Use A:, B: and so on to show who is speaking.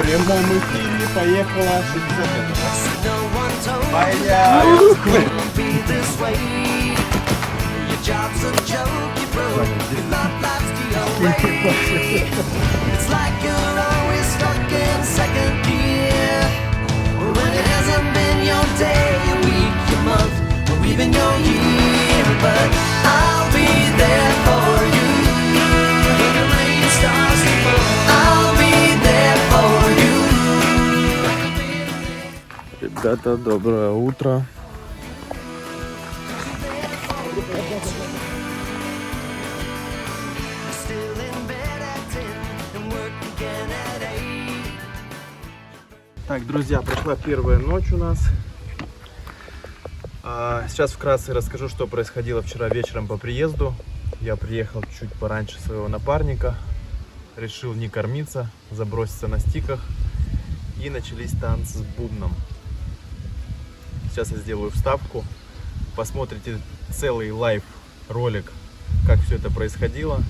A: прямом эфире поехала 60 метров. Ребята, доброе утро. Так, друзья, прошла первая ночь у нас. Сейчас вкратце расскажу, что происходило вчера вечером по приезду. Я приехал чуть пораньше своего напарника. Решил не кормиться, заброситься на стиках. И начались танцы с бубном. Сейчас я сделаю вставку. Посмотрите целый лайв ролик, как все это происходило.